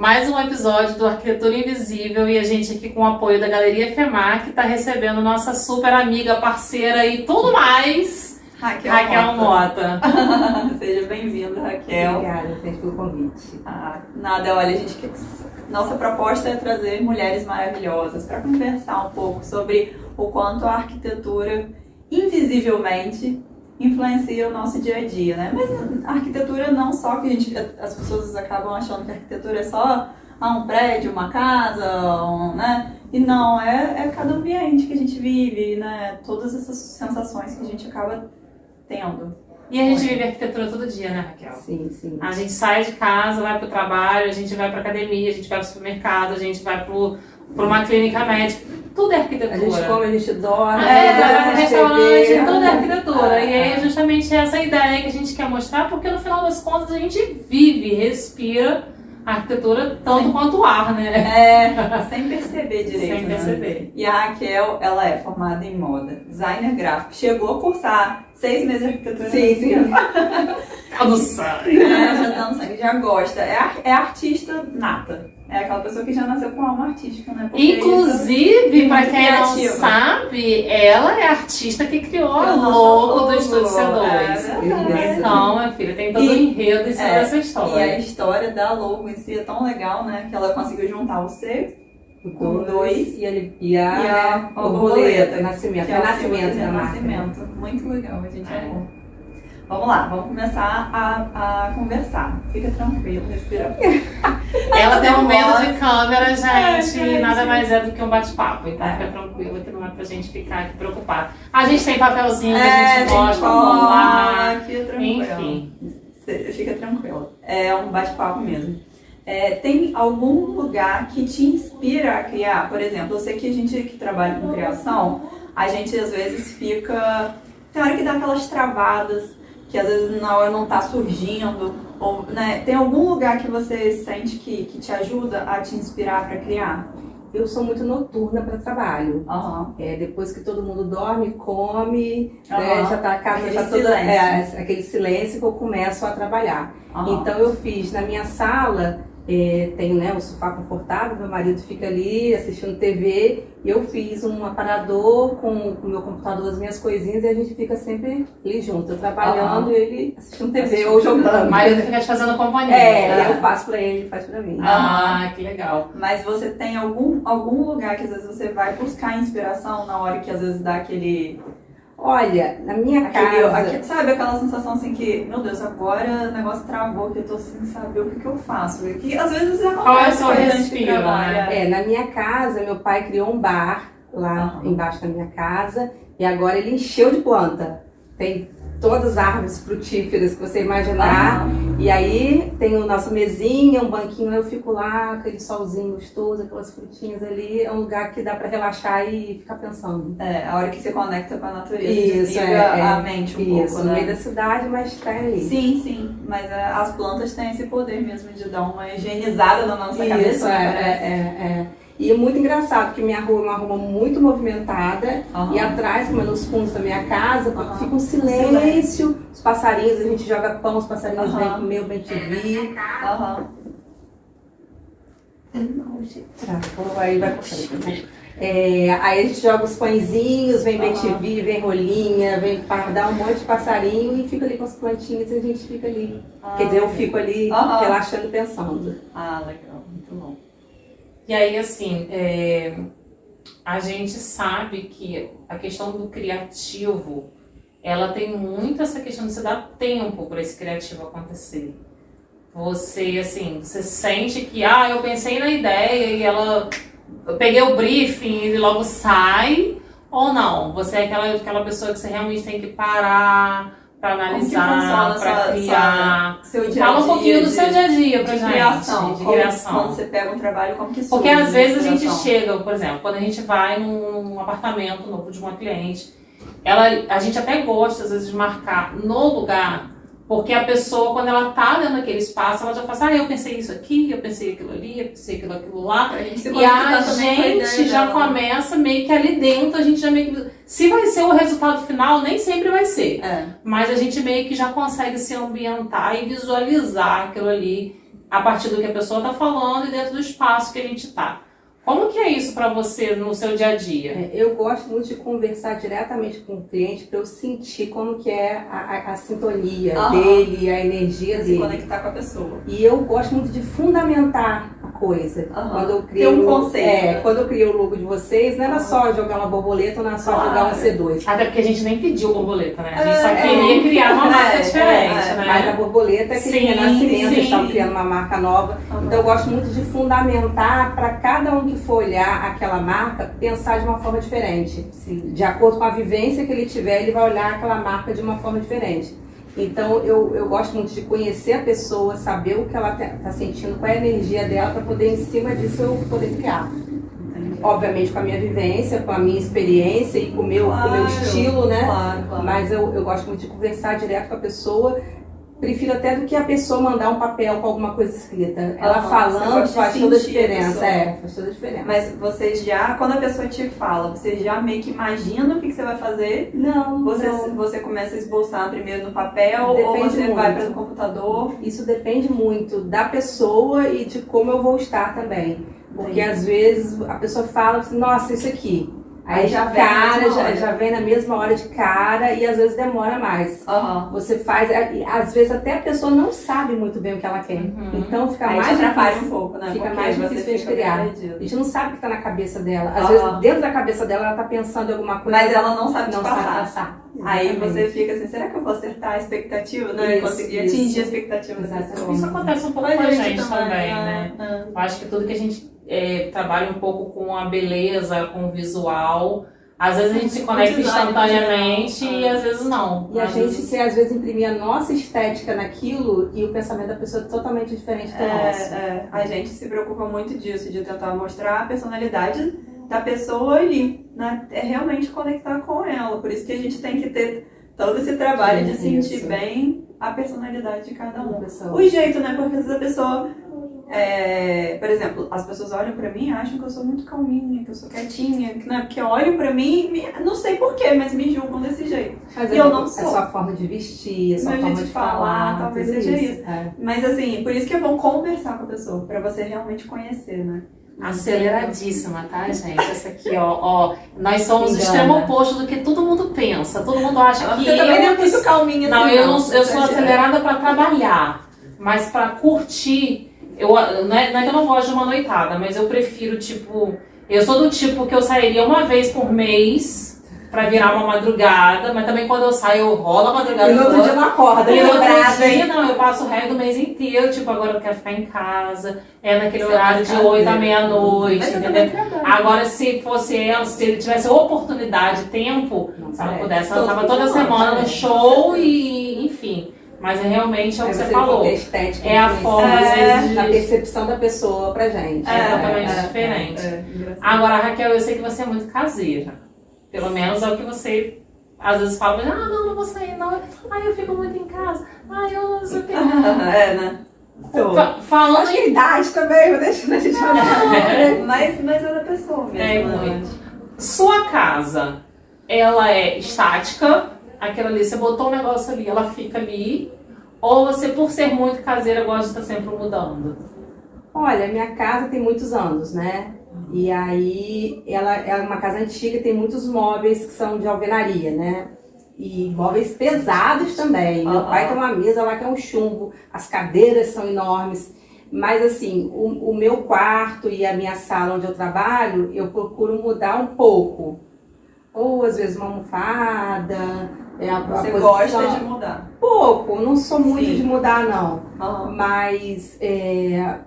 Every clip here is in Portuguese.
mais um episódio do Arquitetura Invisível e a gente aqui com o apoio da Galeria FEMAC está recebendo nossa super amiga, parceira e tudo mais, Raquel Mota. Seja bem-vinda, Raquel. Obrigada, gente, pelo convite. Nada, olha, nossa proposta é trazer mulheres maravilhosas para conversar um pouco sobre o quanto a arquitetura, invisivelmente, influencia o nosso dia a dia, né? Mas a arquitetura não só que as pessoas acabam achando que a arquitetura é só um prédio, uma casa, né? E não, é cada ambiente que a gente vive, né? Todas essas sensações que a gente acaba tendo. E a gente vive arquitetura todo dia, né, Raquel? Sim, sim. A gente sai de casa, vai pro trabalho, a gente vai pra academia, a gente vai pro supermercado, a gente vai pra uma clínica médica. Tudo é arquitetura. A gente come, a gente dorme, vai pro restaurante, tudo é arquitetura. E E aí é justamente essa ideia que a gente quer mostrar, porque no final das contas a gente vive, respira a arquitetura tanto quanto o ar, né? Sem perceber direito. Sem perceber. Né? E a Raquel, ela é formada em moda, designer gráfico, chegou a cursar 6 meses de arquitetura. Sim. Tá no sangue. Já tá no sangue, já gosta. É artista nata. É aquela pessoa que já nasceu com alma artística, né? Porque inclusive, pra quem não criativa. sabe, ela é a artista que criou a logo do Estúdio C2. Então, minha filha, tem todo um enredo em cima dessa história. E a história da logo em si é tão legal, né? Que ela conseguiu juntar o C com 2 e a borboleta, nascimento. Que é o nascimento da nascimento. Muito legal, a gente amou. Vamos lá, vamos começar a conversar. Fica tranquilo, respira. Ela tem um medo de câmera, gente, nada mais é do que um bate-papo. Então fica tranquila que não é pra gente ficar aqui preocupado. A gente tem papelzinho que a gente gosta, vamos lá. Fica tranquilo. Enfim. Fica tranquila. É um bate-papo mesmo. Tem algum lugar que te inspira a criar? Por exemplo, eu sei que a gente que trabalha com criação, a gente às vezes fica... Tem hora que dá aquelas travadas, que às vezes na hora não tá surgindo, ou, né? Tem algum lugar que você sente que te ajuda a te inspirar para criar? Eu sou muito noturna para trabalho. Depois que todo mundo dorme, come, né, já tá a casa já toda aquele silêncio que eu começo a trabalhar. Então eu fiz na minha sala, tem, né, um sofá confortável, meu marido fica ali assistindo TV, e eu fiz um aparador com o meu computador, as minhas coisinhas, e a gente fica sempre ali junto, eu trabalhando e ele assistindo TV ou jogando. Mas ele fica te fazendo companhia. Eu faço pra ele, faz pra mim. Que legal. Mas você tem algum lugar que às vezes você vai buscar inspiração na hora que às vezes dá aquele... Olha, na minha casa... Sabe aquela sensação assim que, meu Deus, agora o negócio travou, que eu tô sem saber o que eu faço. Que às vezes acontece. Qual é o seu respiro, né? Na minha casa, meu pai criou um bar lá embaixo da minha casa e agora ele encheu de planta. Tem todas as árvores frutíferas que você imaginar. E aí tem a nossa mesinha, um banquinho, eu fico lá, aquele solzinho gostoso, aquelas frutinhas ali. É um lugar que dá pra relaxar e ficar pensando. A hora que você conecta com a natureza, isso, a mente um pouco, no meio da cidade, mas tá ali. Sim, mas as plantas têm esse poder mesmo de dar uma higienizada na nossa cabeça. E é muito engraçado, que minha rua é uma rua muito movimentada, e atrás, como é nos fundos da minha casa, fica um silêncio, os passarinhos, a gente joga pão, os passarinhos vêm comer o bem-te-vi. Aí vai cortando. Aí a gente joga os pãezinhos, vem bem-te-vi, vem rolinha, vem pardal, um monte de passarinho e fica ali com as plantinhas e a gente fica ali. Quer dizer, eu fico ali relaxando e pensando. Legal, muito bom. E aí, assim, a gente sabe que a questão do criativo, ela tem muito essa questão de você dar tempo para esse criativo acontecer. Você, assim, você sente que, eu pensei na ideia e eu peguei o briefing e logo sai, ou não? Você é aquela pessoa que você realmente tem que parar para analisar, para criar. Seu dia Fala um pouquinho do seu dia a dia pra gente. De criação. Quando você pega um trabalho, como que surge? Porque às vezes a gente chega, por exemplo, quando a gente vai num apartamento novo de uma cliente, a gente até gosta às vezes de marcar no lugar, porque a pessoa, quando ela tá dentro daquele espaço, ela já fala assim, eu pensei isso aqui, eu pensei aquilo ali, eu pensei aquilo lá. E a gente já começa meio que ali dentro, a gente já meio que... Se vai ser o resultado final, nem sempre vai ser. Mas a gente meio que já consegue se ambientar e visualizar aquilo ali a partir do que a pessoa está falando e dentro do espaço que a gente está. Como que é isso para você no seu dia a dia? Eu gosto muito de conversar diretamente com o cliente para eu sentir como que é a sintonia dele, a energia dele. Se conectar com a pessoa. E eu gosto muito de fundamentar a coisa. Quando eu criei tem um conceito. Quando eu criei o logo de vocês, não era só jogar uma borboleta, não era só jogar um C2. Até porque a gente nem pediu borboleta, né? A gente só queria criar uma marca diferente, né? Mas a borboleta é aquele renascimento, eles estavam criando uma marca nova. Então eu gosto muito de fundamentar para cada um que for olhar aquela marca, pensar de uma forma diferente. Sim. De acordo com a vivência que ele tiver, ele vai olhar aquela marca de uma forma diferente. Então eu gosto muito de conhecer a pessoa, saber o que ela está sentindo, qual é a energia dela, para poder, em cima disso, eu poder criar. Obviamente com a minha vivência, com a minha experiência e com o meu estilo, né? Claro. Mas eu gosto muito de conversar direto com a pessoa. Prefiro até do que a pessoa mandar um papel com alguma coisa escrita. Ela falando faz toda a diferença. Faz toda a diferença. Mas vocês já, quando a pessoa te fala, você já meio que imagina o que você vai fazer? Não. Você começa a esboçar primeiro no papel ou você vai para o computador? Isso depende muito da pessoa e de como eu vou estar também. Porque às vezes a pessoa fala assim, nossa, isso aqui. Aí já vem na mesma hora de cara e às vezes demora mais. Você faz, às vezes até a pessoa não sabe muito bem o que ela quer. Então fica aí mais difícil um pouco, né? Fica porque mais difícil de criar. Perdido. A gente não sabe o que está na cabeça dela. Às vezes dentro da cabeça dela ela está pensando em alguma coisa. Mas ela não sabe não passar. Aí você fica assim, será que eu vou acertar a expectativa, né? Conseguir atingir a expectativa da pessoa. Isso acontece um pouco com a gente também, né? Eu acho que tudo que a gente trabalha um pouco com a beleza, com o visual, às vezes a gente se conecta instantaneamente e às vezes não. E a gente quer às vezes imprimir a nossa estética naquilo e o pensamento da pessoa é totalmente diferente do nosso. A gente se preocupa muito disso, de tentar mostrar a personalidade da pessoa ali, né? É realmente conectar com ela. Por isso que a gente tem que ter todo esse trabalho de sentir bem a personalidade de cada um. O jeito, né? Porque às vezes a pessoa... por exemplo, as pessoas olham pra mim e acham que eu sou muito calminha, que eu sou quietinha, né? Porque olham pra mim, não sei porquê, mas me julgam desse jeito. Mas e eu não sou. É sua forma de vestir, é sua forma de falar, talvez seja isso. Mas assim, por isso que é bom conversar com a pessoa, pra você realmente conhecer, né? Aceleradíssima, tá, gente? Essa aqui, ó. Nós somos o extremo oposto do que todo mundo pensa. Todo mundo acha que você também não é muito calminha assim. Não, eu sou acelerada pra trabalhar, mas pra curtir... não é que eu não gosto de uma noitada, mas eu prefiro, tipo... Eu sou do tipo que eu sairia uma vez por mês pra virar uma madrugada, mas também quando eu saio, eu rolo a madrugada. E no outro dia não acorda. E no outro dia, não, eu passo o resto do mês inteiro, tipo, agora eu quero ficar em casa, naquele horário de 8 à meia-noite, entendeu? Agora, se fosse ela, se ele tivesse oportunidade, tempo, se ela pudesse, ela tava toda semana no show e, enfim... Mas realmente é o que você falou. Estética, é a forma, às vezes, da percepção da pessoa pra gente. É totalmente diferente. Agora, Raquel, eu sei que você é muito caseira. Pelo menos é o que você às vezes fala, não vou sair, não. Eu fico muito em casa. Eu não sei o que. Né? Falando acho que a idade também, vou deixar a gente olhar. Mas é da pessoa mesmo. Muito. Sua casa, ela é estática? Aquela ali, você botou um negócio ali, ela fica ali, ou você, por ser muito caseira, gosta de estar sempre mudando? Olha, minha casa tem muitos anos, né? E aí, ela é uma casa antiga, tem muitos móveis que são de alvenaria, né? E móveis pesados também. Meu pai tem uma mesa lá que é um chumbo, as cadeiras são enormes. Mas assim, o meu quarto e a minha sala onde eu trabalho, eu procuro mudar um pouco. Ou às vezes uma almofada... Você gosta de mudar? Pouco, não sou muito de mudar não. Mas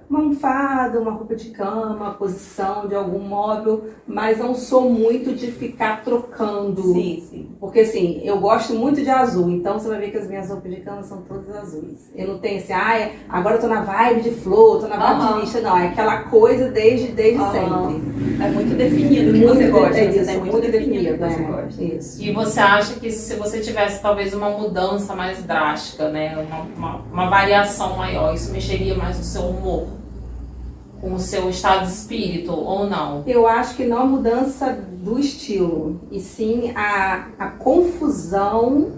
uma almofada, uma roupa de cama, a posição de algum móvel, mas não sou muito de ficar trocando. Sim. Porque assim, eu gosto muito de azul, então você vai ver que as minhas roupas de cama são todas azuis. Eu não tenho assim, agora eu tô na vibe de flor, tô na vibe de lixa, não. É aquela coisa desde sempre. É muito definido o que você gosta. É muito definido o que você gosta. Isso. E você acha que se você tivesse talvez uma mudança mais drástica, né, uma variação maior, isso mexeria mais no seu humor, com o seu estado de espírito ou não? Eu acho que não a mudança do estilo, e sim a confusão,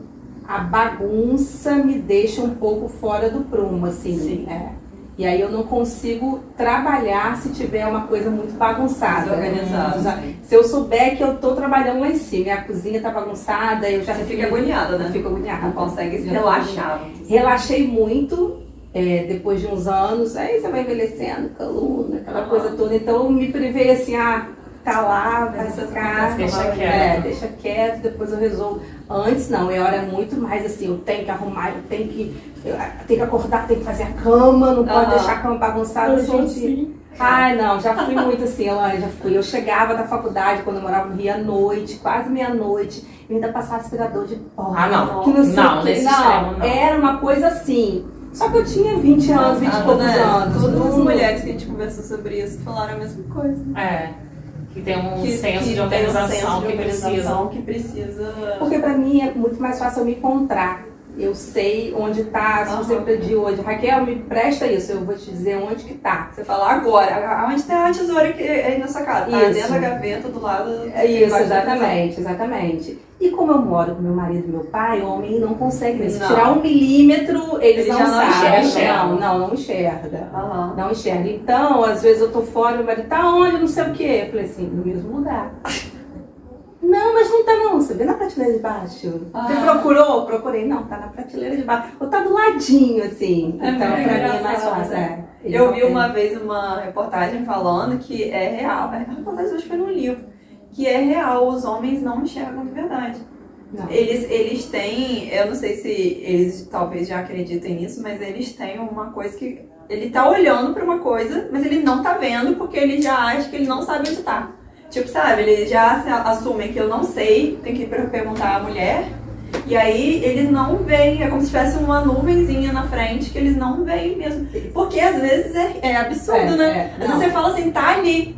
a bagunça me deixa um pouco fora do prumo, assim. Sim. E aí eu não consigo trabalhar se tiver uma coisa muito bagunçada. Desorganizada. Se eu souber que eu tô trabalhando lá em cima e a cozinha tá bagunçada, eu já fica agoniada, né? Eu fico agoniada. Não consegue se relaxar. Relaxei muito depois de uns anos. Aí você vai envelhecendo, coluna, aquela coisa toda. Então eu me privei assim, tá lá, vai ficar. Deixa quieto, depois eu resolvo. Antes não, eu era muito mais assim, eu tenho que arrumar, eu tenho que acordar, tenho que fazer a cama, não pode deixar a cama bagunçada, gente. Ai, não, já fui muito assim, Elane, já fui. Eu chegava da faculdade, quando eu morava no Rio, à noite, quase meia-noite, e ainda passava aspirador de pó. Não. Que nesse extremo, não. Era uma coisa assim. Só que eu tinha 20 anos, 20 e poucos anos. Todas as mulheres que a gente conversou sobre isso falaram a mesma coisa. Que tem um senso de organização que precisa. Porque pra mim é muito mais fácil eu me encontrar. Eu sei onde tá. Se você pedir hoje, Raquel, me presta isso, eu vou te dizer onde que tá. Você fala agora, onde tem a tesoura que é aí na sua casa? Tá dentro da gaveta, do lado. Isso, exatamente. E como eu moro com meu marido e meu pai, o homem não consegue. Se tirar 1 milímetro, eles não sabem. Não enxerga. Não enxerga. Então, às vezes eu tô fora, meu marido tá onde, não sei o quê. Eu falei assim, no mesmo lugar. Não, mas não tá não. Você vê na prateleira de baixo? Você procurou? Procurei. Não, tá na prateleira de baixo. Ou tá do ladinho, assim. Então, pra mim é mais fácil. Eu vi uma vez uma reportagem falando que é real. A reportagem acho que foi num livro. Que é real, os homens não enxergam de verdade. Não. Eles têm, eu não sei se eles talvez já acreditem nisso, mas eles têm uma coisa que ele tá olhando pra uma coisa, mas ele não tá vendo porque ele já acha que ele não sabe onde tá. Tipo, sabe, eles já assumem que eu não sei, tem que perguntar à mulher, e aí eles não veem, é como se tivesse uma nuvenzinha na frente que eles não veem mesmo. Porque às vezes é absurdo, né? Às vezes você fala assim, tá ali,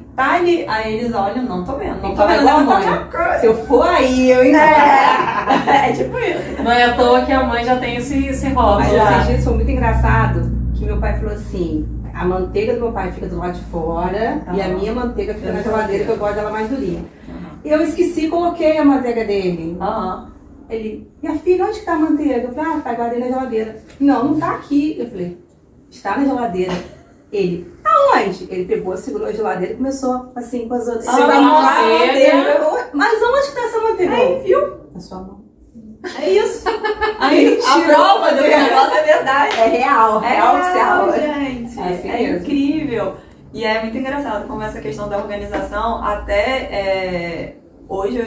aí eles olham, não tô vendo, não tô vendo, ela tá. Se eu for aí, eu ainda. É tipo isso. Não é à toa que a mãe já tem esse rótulo. Mas esses dias foi muito engraçado que meu pai falou assim: a manteiga do meu pai fica do lado de fora e a minha manteiga fica na geladeira, que eu gosto dela mais durinha. Eu esqueci, coloquei a manteiga dele. Ele, minha filha, onde que tá a manteiga? Eu falei, tá guardei na geladeira. Não tá aqui. Eu falei, está na geladeira. Ele, aonde? Ele pegou, segurou a geladeira e começou assim com as outras. Mas onde que tá essa manteiga? Aí, viu? Na sua mão. É isso. Aí, a prova do negócio é verdade. É real oficial. Gente. É incrível. E é muito engraçado como essa questão da organização, até hoje eu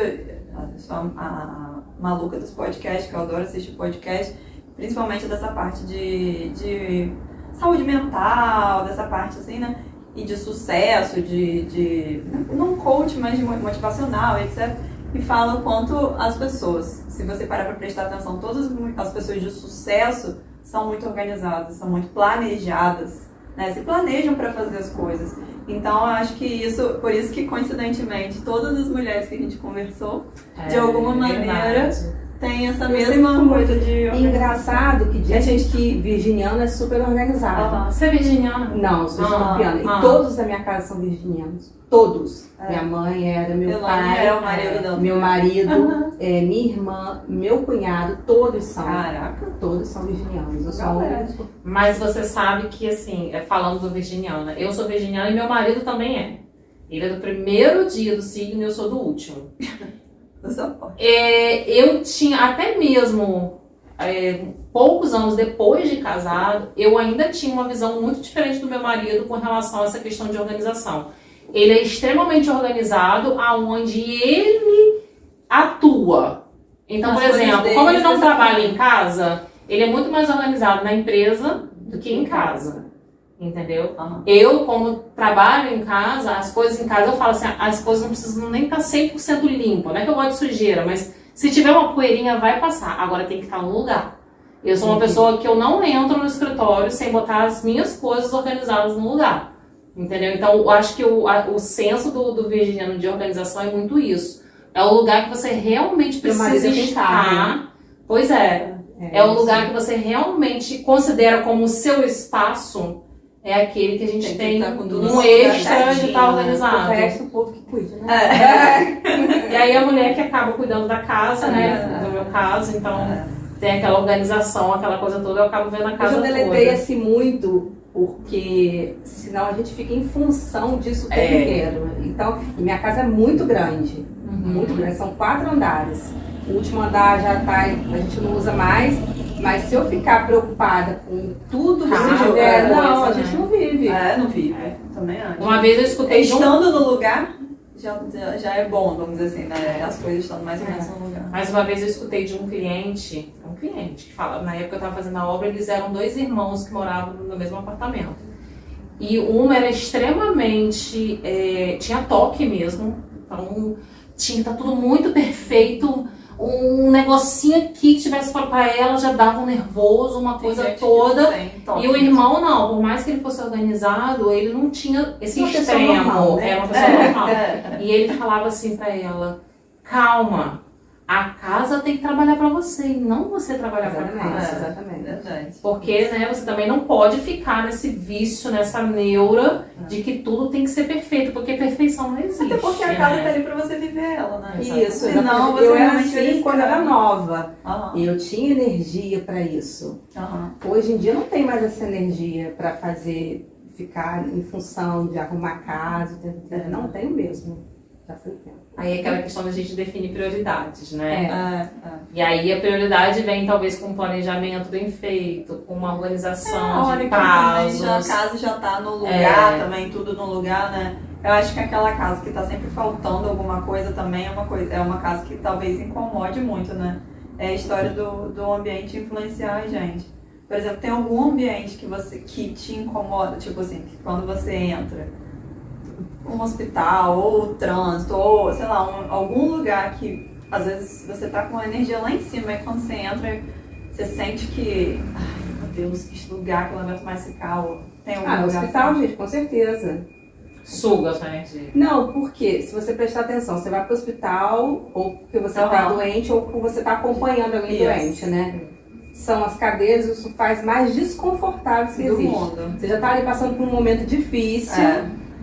sou a maluca dos podcasts, que eu adoro assistir podcast, principalmente dessa parte de saúde mental, dessa parte assim, né? E de sucesso, não coach, mas de motivacional, etc. E fala o quanto as pessoas, se você parar para prestar atenção, todas as pessoas de sucesso são muito organizadas, são muito planejadas, né? Se planejam para fazer as coisas. Então, eu acho que por isso que, coincidentemente, todas as mulheres que a gente conversou, de alguma maneira, tem essa mesma coisa de organização. Engraçado que dizem que virginiano é super organizado. Você é virginiana? Não, eu sou escorpiana. E todos da minha casa são virginianos. Todos. Minha mãe era, meu pai, era o marido dela. Meu marido, minha irmã, meu cunhado, todos são. Caraca. Todos são virginianos. Eu sou a única. Mas você sabe que, assim, falando do virginiana, eu sou virginiana e meu marido também é. Ele é do primeiro dia do signo e eu sou do último. Eu tinha, até mesmo poucos anos depois de casado, eu ainda tinha uma visão muito diferente do meu marido com relação a essa questão de organização. Ele é extremamente organizado aonde ele atua. Então, por exemplo, como ele não trabalha em casa, ele é muito mais organizado na empresa do que em casa. Entendeu? Eu, como trabalho em casa, as coisas em casa, eu falo assim, as coisas não precisam nem estar 100% limpas. Não é que eu gosto de sujeira, mas se tiver uma poeirinha, vai passar. Agora tem que estar no lugar. Eu sou uma pessoa que eu não entro no escritório sem botar as minhas coisas organizadas no lugar. Entendeu? Então, eu acho que o senso do virginiano de organização é muito isso. É o lugar que você realmente precisa estar. Pois é. É o lugar que você realmente considera como o seu espaço. É aquele que a gente tem um extra de estar organizado. O resto, o povo que cuida, né? E aí a mulher que acaba cuidando da casa, né? No meu caso, então tem aquela organização, aquela coisa toda, eu acabo vendo a casa toda. Eu deletei assim muito porque senão a gente fica em função disso o tempo inteiro. Então, e minha casa é muito grande, muito grande, são 4 andares. O último andar já tá, a gente não usa mais, mas se eu ficar preocupada com tudo que se tiver, não, a gente não vive. Não vive, também acho. Uma vez eu escutei estando no lugar, já é bom, vamos dizer assim, né? As coisas estão mais ou menos no lugar. Mais uma vez eu escutei de um cliente que fala, na época eu estava fazendo a obra, eles eram 2 irmãos que moravam no mesmo apartamento. E um era extremamente, tinha toque mesmo, então tá tudo muito perfeito, um negocinho aqui que tivesse pra ela já dava um nervoso, uma coisa toda. E o irmão não, por mais que ele fosse organizado, ele não tinha esse extremo, normal, né? Era uma pessoa normal. E ele falava assim pra ela, calma, a casa tem que trabalhar pra você e não você trabalhar pra casa. Exatamente. Porque, né, você também não pode ficar nesse vício, nessa neura de que tudo tem que ser perfeito, porque perfeição não existe. Até porque a casa tá ali pra você viver ela, né? Isso, senão você eu era assim quando era nova. E eu tinha energia pra isso. Hoje em dia não tem mais essa energia pra ficar em função de arrumar casa, não tenho mesmo. Já foi tempo. Aí é aquela questão da gente definir prioridades, né? E aí a prioridade vem talvez com um planejamento bem feito, com uma organização de prazos. A casa já tá no lugar também, tudo no lugar, né? Eu acho que aquela casa que tá sempre faltando alguma coisa também é uma casa que talvez incomode muito, né? É a história do ambiente influenciar a gente. Por exemplo, tem algum ambiente que te incomoda, tipo assim, que quando você entra um hospital, ou o trânsito, ou sei lá, algum lugar que às vezes você tá com a energia lá em cima e quando você entra, você sente que, ai meu Deus, que lugar que eu não aguento mais ficar. Tem algum lugar hospital, assim? gente, com certeza. Suga a sua energia. Não, porque se você prestar atenção, você vai pro hospital ou porque você tá doente ou porque você tá acompanhando alguém doente, né? São as cadeiras os sofás mais desconfortáveis que existem. Você já tá ali passando por um momento difícil.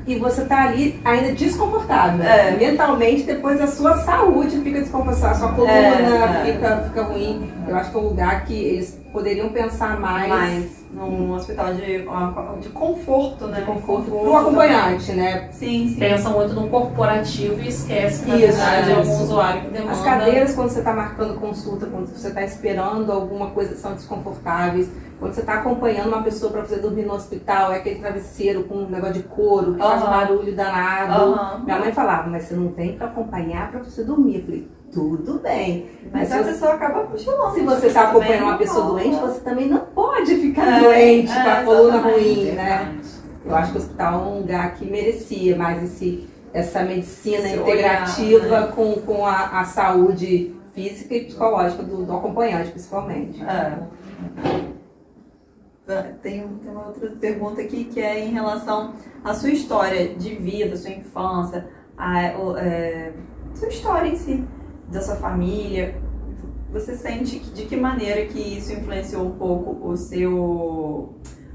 E você tá ali ainda desconfortável. Mentalmente, depois a sua saúde fica desconfortável, a sua coluna fica ruim. Eu acho que é um lugar que eles poderiam pensar mais num hospital de conforto, né? De conforto pro acompanhante, né? Sim. Pensam muito no corporativo e esquece que na verdade é algum usuário que demanda. As cadeiras, quando você tá marcando consulta, quando você tá esperando alguma coisa, são desconfortáveis. Quando você está acompanhando uma pessoa para você dormir no hospital, é aquele travesseiro com um negócio de couro, que faz um barulho danado. Minha mãe falava, mas você não vem para acompanhar para você dormir. Eu falei, tudo bem. Mas a pessoa acaba puxando. Se você está acompanhando uma pessoa doente, você também não pode ficar doente com a coluna ruim, né? Eu acho que o hospital é um lugar que merecia mais essa medicina integrativa olhar, né? com a saúde física e psicológica do acompanhante, principalmente. Tem uma outra pergunta aqui que é em relação à sua história de vida, sua infância, sua história em si, da sua família. Você sente de que maneira que isso influenciou um pouco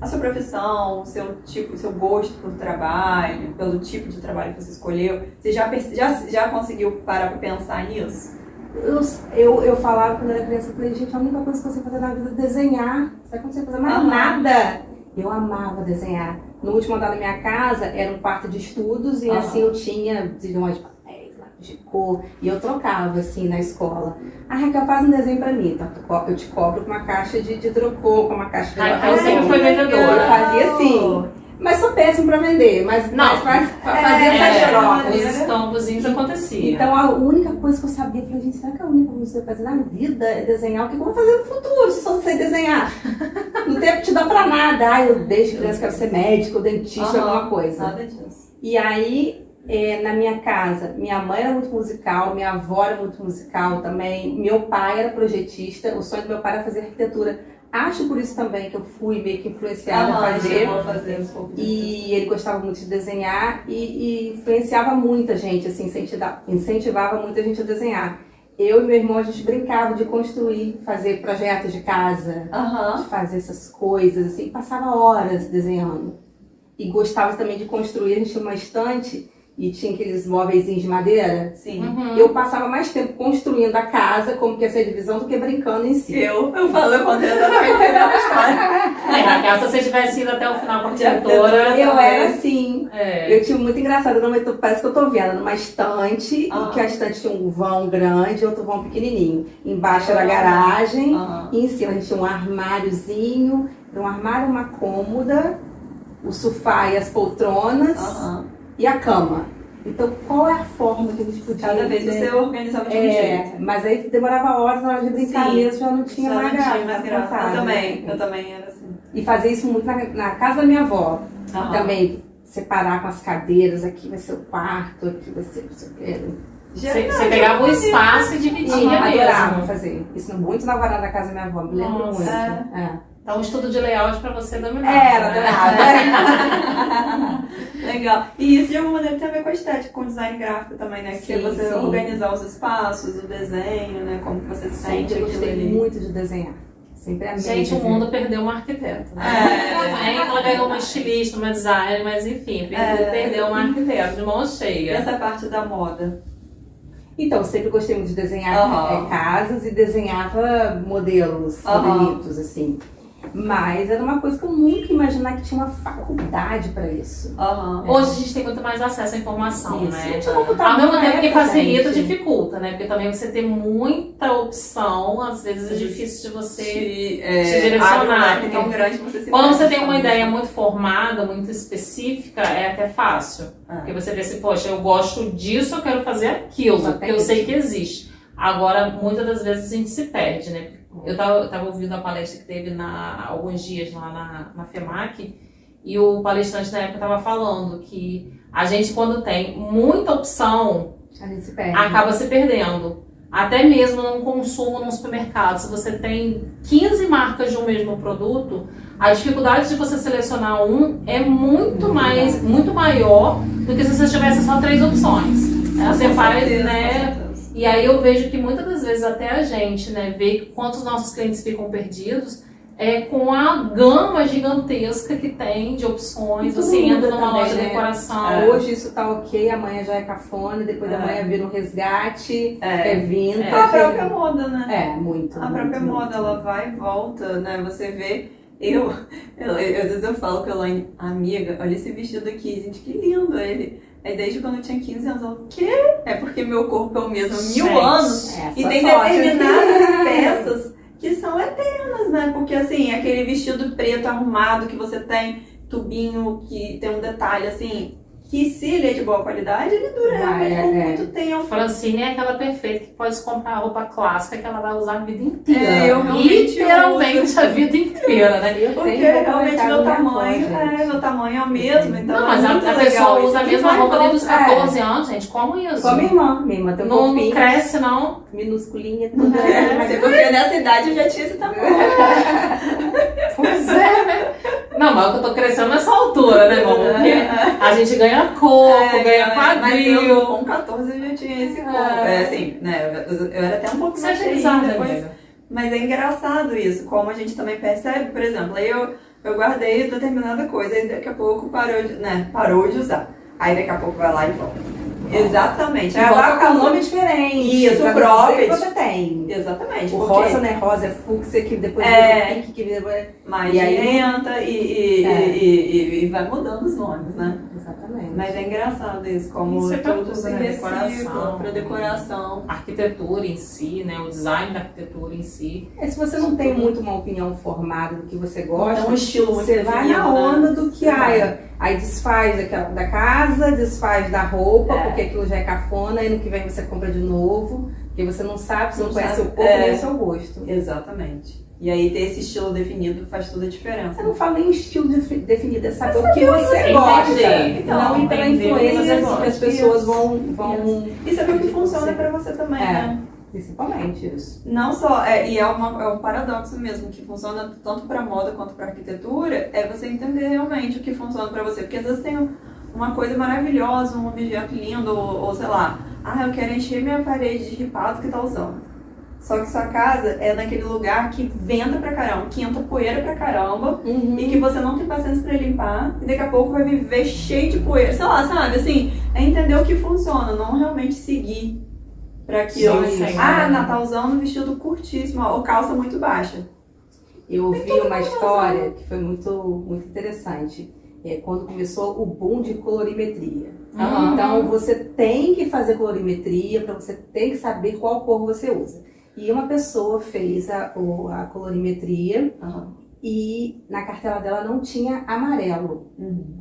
a sua profissão, o seu gosto por trabalho, pelo tipo de trabalho que você escolheu? Você já conseguiu parar para pensar nisso? Eu falava quando era criança, eu falei, gente, a única coisa que você fazer na vida é desenhar. Sabe quando você fazer mais nada? Eu amava desenhar. No último andar da minha casa era um quarto de estudos e assim eu tinha zilhões de papéis, lápis de cor, e eu trocava assim na escola. A Raquel faz um desenho pra mim, tá? Eu te cobro com uma caixa de hidrocor, com uma caixa de Raquel sempre foi vendedora. Eu fazia assim. Mas sou péssimo pra vender, mas fazia essa xerox. Os estampozinhos aconteciam. Então a única coisa que eu sabia, eu falei, gente, será que a única coisa que você vai fazer na vida é desenhar? O que eu vou fazer no futuro se só sei desenhar? No tempo te dá pra nada. Eu desde criança quero ser médico, dentista, alguma coisa. Nada disso. E aí, na minha casa, minha mãe era muito musical, minha avó era muito musical também, meu pai era projetista, o sonho do meu pai era fazer arquitetura. Acho por isso também que eu fui meio que influenciada a fazer. E ele gostava muito de desenhar e influenciava muita gente, assim, incentivava muita gente a desenhar. Eu e meu irmão, a gente brincava de construir, fazer projetos de casa, de fazer essas coisas, assim, passava horas desenhando. E gostava também de construir, a gente tinha uma estante e tinha aqueles móveis de madeira. Sim. Uhum. Eu passava mais tempo construindo a casa, como que ia ser a divisão, do que brincando em si. Eu contei exatamente a mesma história. Na casa, se você tivesse ido até o final com a arquitetura... Eu era assim. É. Eu tinha muito engraçado, parece que eu tô vendo numa estante, e que a estante tinha um vão grande e outro vão pequenininho. Embaixo era a garagem, e em cima a gente tinha um armáriozinho, um armário, uma cômoda, o sofá e as poltronas, e a cama. Então, qual é a forma que a gente podia... Cada vez você organizava de um jeito. Mas aí demorava horas na hora de brincar mesmo, já não tinha Já mais não tinha mais graça. graça. Eu também era assim. E fazer isso muito na casa da minha avó. Também separar com as cadeiras, aqui vai ser o quarto, aqui vai ser o que. Você pegava o espaço e dividia Adorava mesmo. fazer. Isso muito na varanda da casa da minha avó, me lembro muito. Então, um estudo de layout pra você dominar. Adorava. Legal. E isso de alguma maneira tem a ver com a estética, com o design gráfico também, né? Que é você organizar os espaços, o desenho, né? Como que você se sente. Sempre gostei muito de desenhar. Sempre amei. Gente, o mundo perdeu uma arquiteta. Né? Ela ganhou uma estilista, uma designer, mas enfim, perdeu uma arquiteta de mão cheia. E essa parte da moda? Então, eu sempre gostei muito de desenhar casas e desenhava modelos bonitos, assim. Mas era uma coisa que eu nunca imaginava que tinha uma faculdade para isso. Hoje a gente tem muito mais acesso à informação, né? Ao mesmo tempo que facilita, dificulta, né? Porque também você tem muita opção, às vezes é difícil de você te direcionar. É tão grande que você quando você tem uma ideia muito formada, muito específica, é até fácil. Porque você vê assim, poxa, eu gosto disso, eu quero fazer aquilo, porque eu sei que existe. Agora, muitas das vezes a gente se perde, né? Eu tava ouvindo a palestra que teve há alguns dias lá na FEMAC, e o palestrante na época estava falando que a gente, quando tem muita opção, a gente se perde. Acaba se perdendo. Até mesmo num consumo num supermercado. Se você tem 15 marcas de um mesmo produto, a dificuldade de você selecionar um é muito maior do que se você tivesse só 3 opções. Você faz, né? E aí eu vejo que muitas das vezes até a gente, né, vê quantos nossos clientes ficam perdidos com a gama gigantesca que tem de opções. Você entra numa loja de decoração. Hoje isso tá ok, amanhã já é cafona, depois amanhã vira um resgate, vintage. A própria moda, né? Muito. A própria moda, ela vai e volta, né? Você vê. Às vezes eu falo com a Elaine, amiga, olha esse vestido aqui, gente, que lindo ele. Aí desde quando eu tinha 15 anos, eu falei, o quê? É porque meu corpo é o mesmo há 1000 anos. E tem determinadas peças que são eternas, né? Porque assim, aquele vestido preto arrumado que você tem, tubinho que tem um detalhe assim, que se ele é de boa qualidade, ele dura por muito tempo. Francine é aquela perfeita que pode comprar a roupa clássica que ela vai usar a vida inteira. Eu literalmente a vida inteira, né? Porque realmente meu tamanho é o mesmo. Então não, mas a pessoa usa a mesma roupa desde os 14 anos, gente. Como isso? Com a minha irmã tem um não cresce, não? Minusculinha, tudo. Porque nessa idade eu já tinha esse tamanho. Pois é, né? Não, mas eu tô crescendo nessa altura, né, irmão? A gente ganha corpo, ganha quadril. Mas eu, com 14 eu já tinha esse corpo. Assim, né? Eu era até um pouco mais cheia depois. Mas é engraçado isso, como a gente também percebe, por exemplo, aí eu guardei determinada coisa e daqui a pouco parou de usar. Aí daqui a pouco vai lá e volta. Exatamente. Volta com um nome diferente. Isso, o próprio que você tem. Exatamente. O rosa, né? Rosa é fúcsia, que depois pink, que depois... magenta e vai mudando os nomes, né? Exatamente. Mas é engraçado isso, como isso tudo se recicla para decoração. A arquitetura em si, né? O design da arquitetura em si. Se você não tem muito uma opinião formada do que você gosta, um estilo muito você vai na onda do que aí desfaz da casa, desfaz da roupa, porque aquilo já é cafona, e no que vem você compra de novo, porque você não sabe, você não conhece o corpo nem o seu gosto. Exatamente. E aí ter esse estilo definido faz toda a diferença. Eu não falo nem estilo definido, é saber o que você gosta. Então, não ir pela influência que as pessoas vão... E saber o que funciona pra você também, né? Principalmente isso. Não só, e é um paradoxo mesmo, que funciona tanto para moda quanto para arquitetura, é você entender realmente o que funciona para você. Porque às vezes tem uma coisa maravilhosa, um objeto lindo, ou sei lá, eu quero encher minha parede de ripado que tá usando. Só que sua casa é naquele lugar que venta pra caramba, que entra poeira pra caramba, e que você não tem paciência pra limpar, e daqui a pouco vai viver cheio de poeira. Sei lá, sabe? Assim, é entender o que funciona, não realmente seguir pra aquilo. Natalzão, vestido curtíssimo, ou calça muito baixa. Eu ouvi uma história que foi muito interessante. Quando começou o boom de colorimetria. Então você tem que fazer colorimetria, para você tem que saber qual cor você usa. E uma pessoa fez a colorimetria e na cartela dela não tinha amarelo.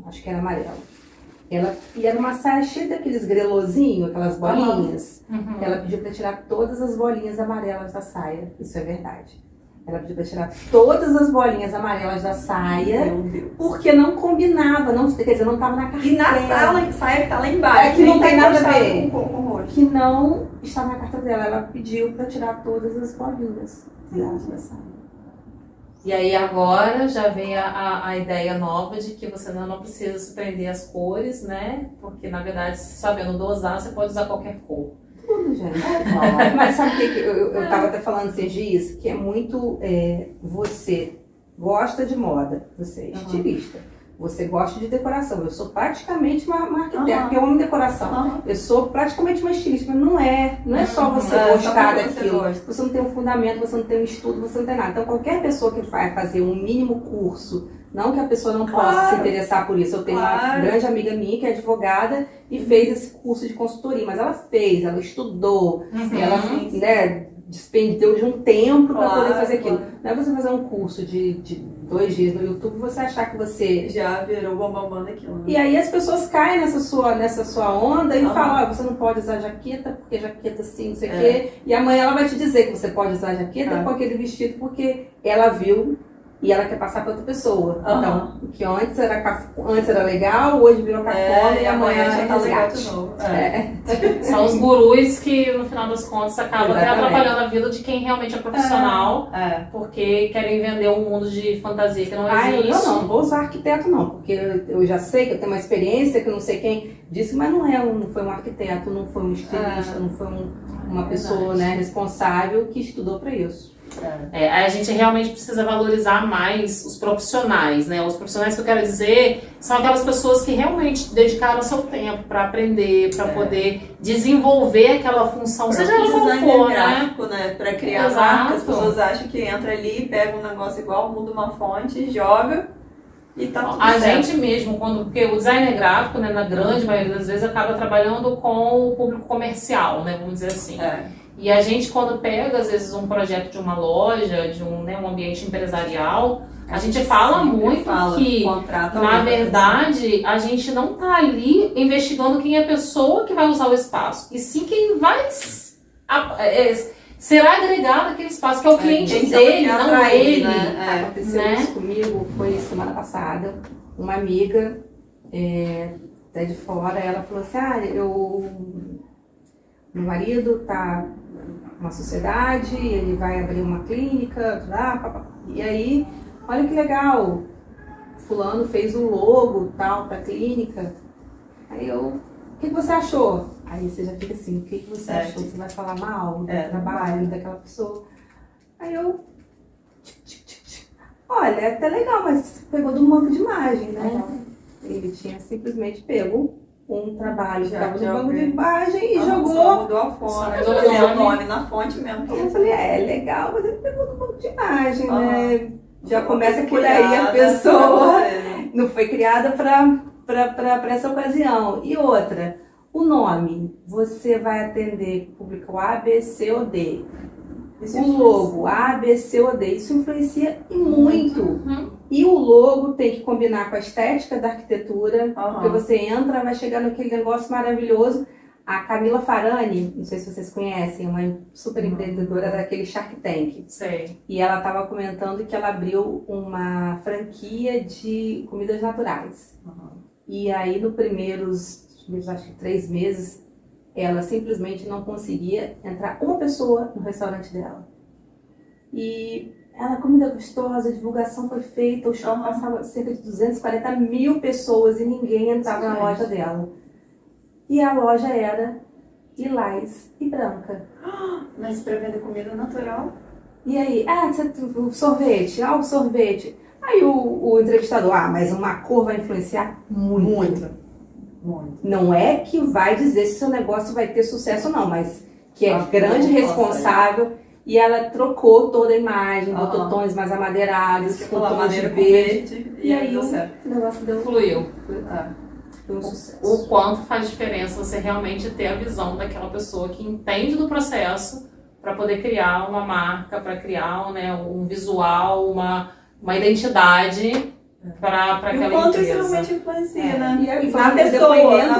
Acho que era amarelo. E era uma saia cheia daqueles grelozinhos, aquelas bolinhas. Ela pediu para tirar todas as bolinhas amarelas da saia. Isso é verdade. Ela pediu para tirar todas as bolinhas amarelas da saia, porque não combinava, quer dizer, não estava na cartela. E na saia que tá lá embaixo, que não tem nada a ver, com que não estava na cartela dela. Ela pediu para tirar todas as bolinhas da saia. E aí agora já vem a ideia nova de que você não precisa se prender às cores, né? Porque na verdade, sabendo dosar, você pode usar qualquer cor. Tudo, gente. Mas sabe o que eu estava até falando esses dias? Que é muito, você gosta de moda, você é estilista, você gosta de decoração. Eu sou praticamente uma arquiteta, porque eu amo decoração. Eu sou praticamente uma estilista, mas não é só você gostar daquilo. Você não tem um fundamento, você não tem um estudo, você não tem nada. Então qualquer pessoa que vai fazer um mínimo curso, não que a pessoa não possa se interessar por isso. Eu tenho uma grande amiga minha que é advogada e fez esse curso de consultoria, mas ela estudou, ela despendeu de um tempo para poder fazer aquilo. Não é você fazer um curso de 2 dias no YouTube e você achar que você já virou bambambam daquilo, né? E aí as pessoas caem nessa sua onda e falam, você não pode usar jaqueta, porque jaqueta assim, não sei o quê. E amanhã ela vai te dizer que você pode usar jaqueta com aquele vestido porque ela viu e ela quer passar para outra pessoa. Então, o que antes era legal, hoje virou cafona e amanhã já tá legal de novo. São os gurus que, no final das contas, acabam até atrapalhando a vida de quem realmente é profissional, porque querem vender um mundo de fantasia que não existe. Eu não vou usar arquiteto não, porque eu já sei que eu tenho uma experiência, que eu não sei quem disse, mas não foi um arquiteto, não foi um estilista, não foi uma pessoa responsável que estudou para isso. A gente realmente precisa valorizar mais os profissionais, né? Os profissionais que eu quero dizer são aquelas pessoas que realmente dedicaram seu tempo para aprender, para poder desenvolver aquela função, seja ela qual for, gráfico, né? Para criar marcas, as pessoas acham que entra ali, pega um negócio igual, muda uma fonte, joga e tá tudo certo. A gente mesmo, porque o designer gráfico, né, na grande maioria das vezes, acaba trabalhando com o público comercial, né? Vamos dizer assim. E a gente, quando pega, às vezes, um projeto de uma loja, de um ambiente empresarial, a gente fala muito que, na verdade, a gente não está ali investigando quem é a pessoa que vai usar o espaço, e sim quem vai ser agregado àquele espaço, que é o cliente dele, não ele. Aconteceu isso comigo, foi semana passada, uma amiga até de fora, ela falou assim, meu marido tá numa sociedade, ele vai abrir uma clínica, e aí, olha que legal, fulano fez um logo tal pra clínica. Aí o que você achou? Aí você já fica assim, o que você achou? Você vai falar mal do trabalho daquela pessoa? Aí eu, olha, é até legal, mas pegou do banco de imagem, né? Ele tinha simplesmente pego um trabalho que estava no banco de imagem e jogou. Mudou a fonte, o nome na fonte mesmo. Eu falei, legal, mas ele pegou no banco de imagem, né? Já começa por aí a pessoa não foi criada para essa ocasião. E outra, o nome, você vai atender público A, B, C ou D. O logo A, B, C ou D, isso influencia muito. E o logo tem que combinar com a estética da arquitetura, porque você entra, vai chegar naquele negócio maravilhoso. A Camila Farani, não sei se vocês conhecem, uma super empreendedora daquele Shark Tank. Sei. E ela estava comentando que ela abriu uma franquia de comidas naturais. E aí, nos primeiros, acho que 3 meses, ela simplesmente não conseguia entrar uma pessoa no restaurante dela. E ela, comida gostosa, a divulgação foi feita, o show passava cerca de 240 mil pessoas e ninguém entrava na loja dela. E a loja era lilás e branca. Mas pra vender comida natural? E aí, o sorvete, o sorvete. Aí o entrevistador, mas uma cor vai influenciar muito. Não é que vai dizer se seu negócio vai ter sucesso ou não, mas que é grande responsável. E ela trocou toda a imagem, botou tons mais amadeirados, com tons de verde. E aí o negócio deu fluiu. Foi um sucesso. O quanto faz diferença você realmente ter a visão daquela pessoa que entende do processo para poder criar uma marca, para criar um visual, uma identidade para aquela empresa. O quanto isso realmente influencia, né? E na pessoa dela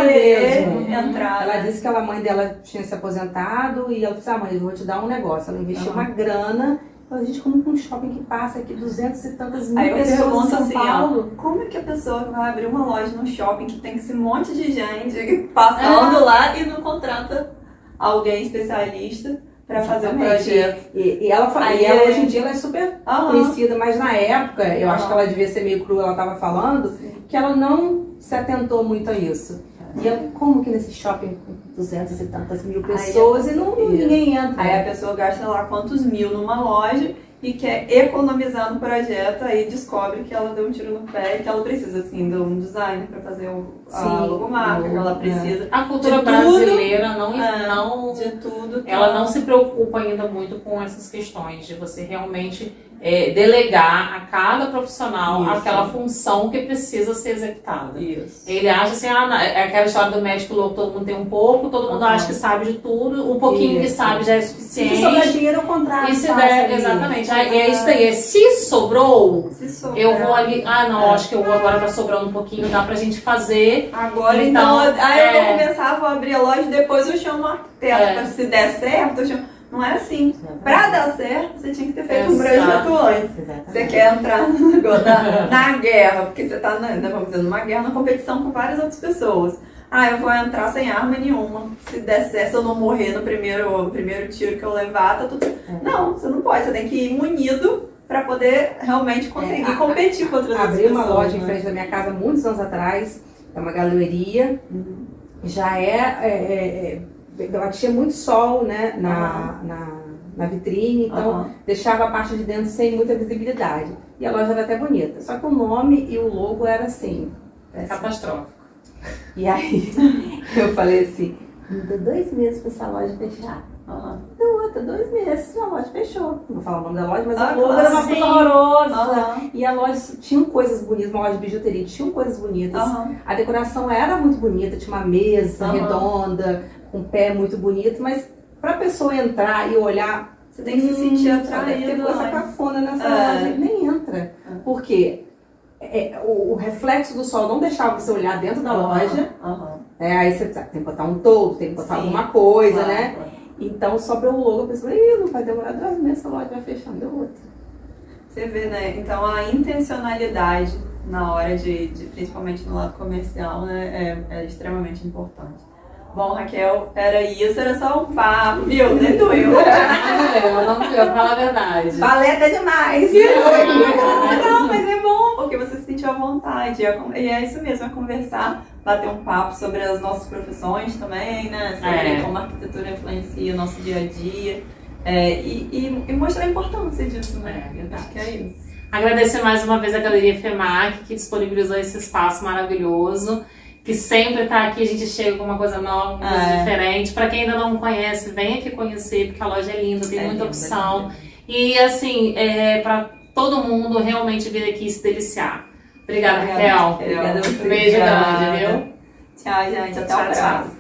mesmo. Entrar. Ela disse que a mãe dela tinha se aposentado e ela disse, mãe, eu vou te dar um negócio. Ela investiu uma grana. A gente, como com um shopping que passa aqui 200 e tantas mil pessoas em São Paulo. Como é que a pessoa vai abrir uma loja num shopping que tem esse monte de gente passando lá e não contrata alguém especialista para fazer o projeto? E ela hoje em dia ela é super conhecida, mas na época, eu acho que ela devia ser meio crua, ela estava falando, que ela não se atentou muito a isso. E ela, como que nesse shopping com 200 e tantas mil pessoas e ninguém entra? Aí a pessoa gasta lá quantos mil numa loja e quer economizar no projeto, aí descobre que ela deu um tiro no pé e que ela precisa, assim, de um designer para fazer a logomarca, que ela precisa. A cultura brasileira de tudo. Ela não se preocupa ainda muito com essas questões de você realmente delegar a cada profissional aquela função que precisa ser executada. Ele acha assim, é aquela história do médico louco, todo mundo tem um pouco, todo mundo acha que sabe de tudo, um pouquinho que sabe já é suficiente. Se sobrar dinheiro, ao contrário. Exatamente. É isso daí. Se sobrou, eu vou ali. Acho que agora tá sobrando um pouquinho, dá pra gente fazer. Agora então eu vou começar, vou abrir a loja, depois eu chamo o arquiteto pra se der certo, eu chamo. Não é assim. Pra dar certo, você tinha que ter feito um projeto antes. Você quer entrar na guerra, porque você tá, vamos dizer, numa guerra, numa competição com várias outras pessoas. Eu vou entrar sem arma nenhuma. Se der certo, se eu não morrer no primeiro tiro que eu levar, tá tudo. Não, você não pode. Você tem que ir munido pra poder realmente conseguir competir com outras pessoas. Abri uma loja em frente da minha casa muitos anos atrás. É uma galeria. Já batia muito sol, né, na vitrine, então deixava a parte de dentro sem muita visibilidade. E a loja era até bonita. Só que o nome e o logo era assim. Catastrófico. E aí eu falei assim, me deu 2 meses pra essa loja fechar. Deu outra, 2 meses, a loja fechou. Não vou falar o nome da loja, mas a loja era uma coisa horrorosa. E a loja tinha coisas bonitas, uma loja de bijuteria, tinha coisas bonitas. A decoração era muito bonita, tinha uma mesa redonda, com um pé muito bonito, mas pra pessoa entrar e olhar, você tem que se sentir atraído. Tem coisa cafona nessa loja, nem entra. Por quê? O reflexo do sol não deixava você olhar dentro da loja. Aí você tem que botar um toldo, tem que botar alguma coisa, né? Então, só pra o logo, a pessoa, não vai demorar 2 meses, essa loja vai fechando, deu outra. Você vê, né? Então, a intencionalidade na hora principalmente no lado comercial, né, é extremamente importante. Bom, Raquel, era isso, era só um papo, viu? Nem doeu. Não doeu, fala a verdade. Falei até demais. Não, mas é bom, porque você se sentiu à vontade. E é isso mesmo, é conversar, bater um papo sobre as nossas profissões também, né? Sobre como a arquitetura influencia o nosso dia a dia. E mostrar a importância disso, né? Acho que é isso. Agradecer mais uma vez a Galeria FEMAC, que disponibilizou esse espaço maravilhoso, que sempre está aqui, a gente chega com uma coisa nova, uma coisa diferente. Para quem ainda não conhece, vem aqui conhecer, porque a loja é linda, tem muita opção. E assim, para todo mundo realmente vir aqui e se deliciar. Obrigada, Raquel. Obrigada. Beijo grande, viu? Tchau, gente. Até o próximo.